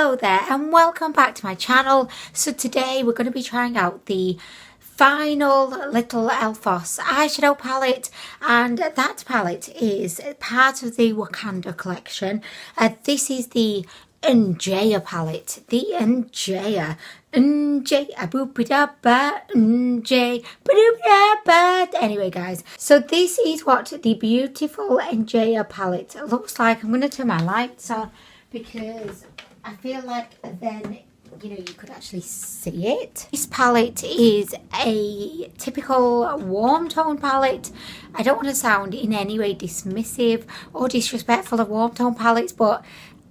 Hello there and welcome back to my channel. So today we're going to be trying out the final Little Elfos eyeshadow palette, and that palette is part of the Wakanda collection. This is the NJJYA palette, the NJJYA. Anyway guys, so this is what the beautiful NJJYA palette looks like. I'm going to turn my lights on because I feel like then, you know, you could actually see it. This palette is a typical warm tone palette. I don't want to sound in any way dismissive or disrespectful of warm tone palettes, but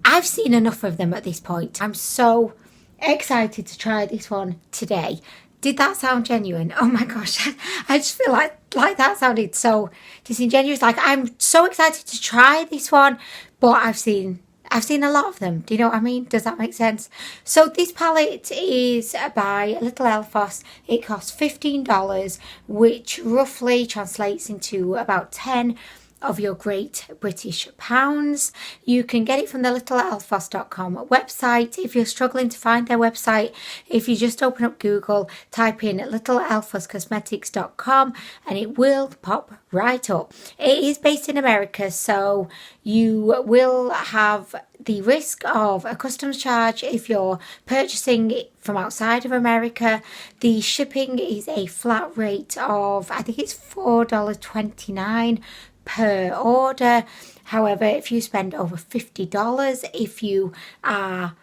I've seen enough of them at this point. I'm so excited to try this one today. Did that sound genuine? Oh my gosh, I just feel like that sounded so disingenuous. Like, I'm so excited to try this one, but I've seen a lot of them. Do you know what I mean? Does that make sense? So this palette is by Little Elfos. It costs $15, which roughly translates into about 10 of your Great British pounds. You can get it from the littleelfos.com website. If you're struggling to find their website, if you just open up Google, type in littleelfoscosmetics.com and it will pop right up. It is based in America, so you will have the risk of a customs charge if you're purchasing it from outside of America. The shipping is a flat rate of, I think it's $4.29 per order. However, if you spend over $50, if you are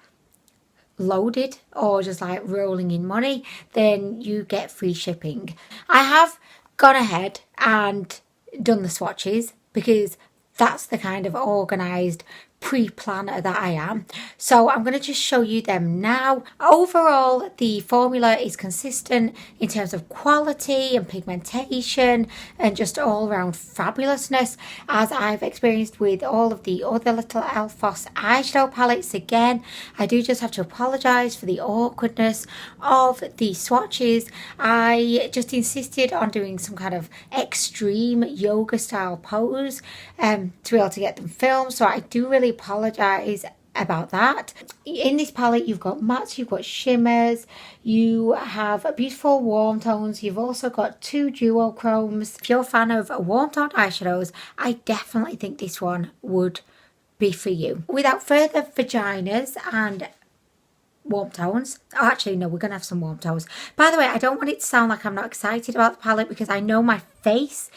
loaded or just like rolling in money, then you get free shipping. I have gone ahead and done the swatches because that's the kind of organized pre-planner that I am. So I'm going to just show you them now. Overall, the formula is consistent in terms of quality and pigmentation and just all around fabulousness, as I've experienced with all of the other Little Elfos eyeshadow palettes. Again, I do just have to apologize for the awkwardness of the swatches. I just insisted on doing some kind of extreme yoga style pose to be able to get them filmed, so I do really apologize about that. In this palette, you've got mattes, you've got shimmers, you have beautiful warm tones, you've also got two duochromes. If you're a fan of warm toned eyeshadows, I definitely think this one would be for you. Without further vaginas and warm tones. Oh, actually, no, we're going to have some warm tones. By the way, I don't want it to sound like I'm not excited about the palette because I know my face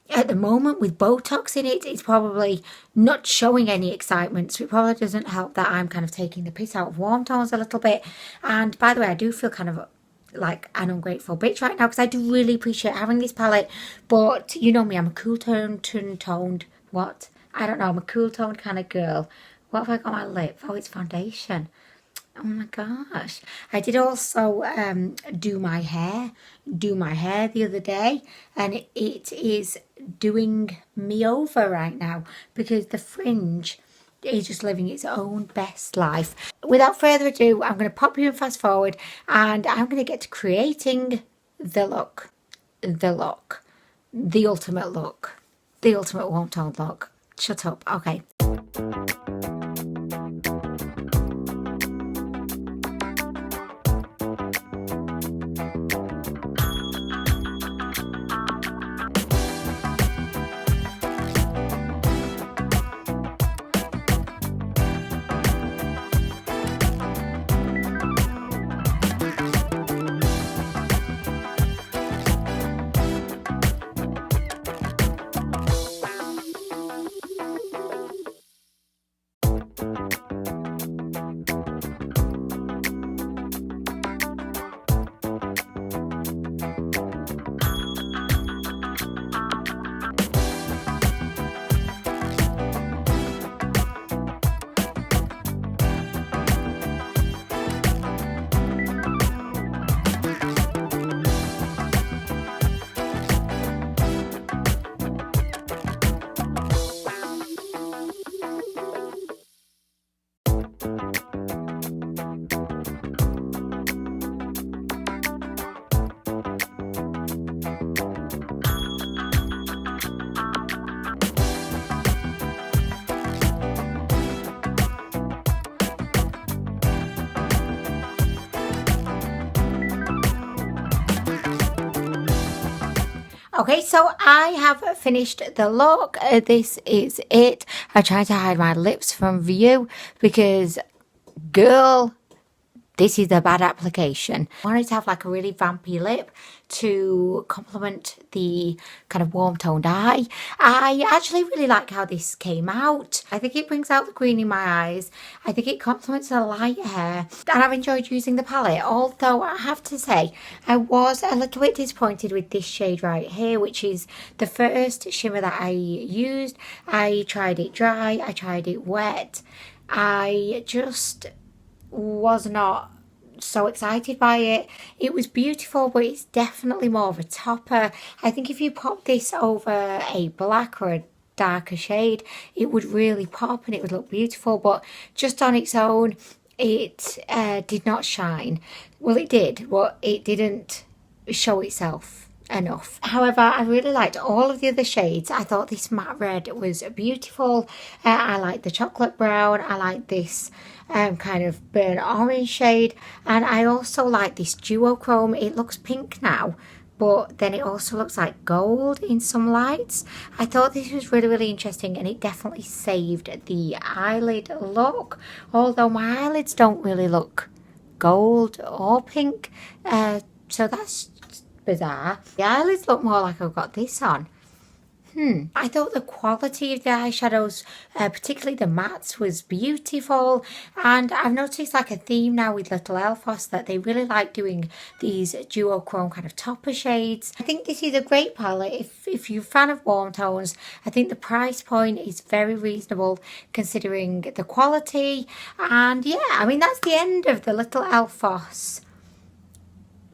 at the moment with Botox in it, it's probably not showing any excitement, so it probably doesn't help that I'm kind of taking the piss out of warm tones a little bit. And by the way, I do feel kind of like an ungrateful bitch right now because I do really appreciate having this palette, but you know me, I'm a cool toned, what? I don't know, I'm a cool toned kind of girl. What have I got on my lip? Oh, it's foundation. Oh my gosh. I did also do my hair the other day, and it is doing me over right now because the fringe is just living its own best life. Without further ado, I'm going to pop you in fast forward and I'm going to get to creating the look, the ultimate look, the ultimate warm toned look. Shut up. Okay. Okay, so I have finished the look. This is it. I tried to hide my lips from view because, girl, this is a bad application. I wanted to have like a really vampy lip to complement the kind of warm toned eye. I actually really like how this came out. I think it brings out the green in my eyes. I think it complements the light hair. And I've enjoyed using the palette. Although I have to say, I was a little bit disappointed with this shade right here, which is the first shimmer that I used. I tried it dry, I tried it wet. I just was not so excited by it. It was beautiful, but it's definitely more of a topper. I think if you pop this over a black or a darker shade, it would really pop and it would look beautiful, but just on its own, it did not shine. Well, it did, but it didn't show itself enough. However, I really liked all of the other shades. I thought this matte red was beautiful. I like the chocolate brown. I like this kind of burnt orange shade, and I also like this duochrome. It looks pink now, but then it also looks like gold in some lights. I thought this was really interesting, and it definitely saved the eyelid look, although my eyelids don't really look gold or pink, so that's bizarre. The eyelids look more like I've got this on. I thought the quality of the eyeshadows, particularly the mattes, was beautiful, and I've noticed like a theme now with Little Elfos that they really like doing these duochrome kind of topper shades. I think this is a great palette if you're a fan of warm tones. I think the price point is very reasonable considering the quality, and yeah, I mean that's the end of the Little Elfos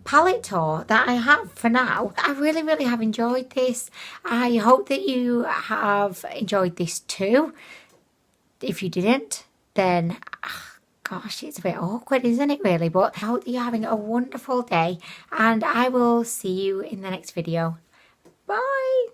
palette tour that I have for now. I really have enjoyed this. I hope that you have enjoyed this too. If you didn't, then gosh, it's a bit awkward, isn't it really? But I hope that you're having a wonderful day, and I will see you in the next video. Bye.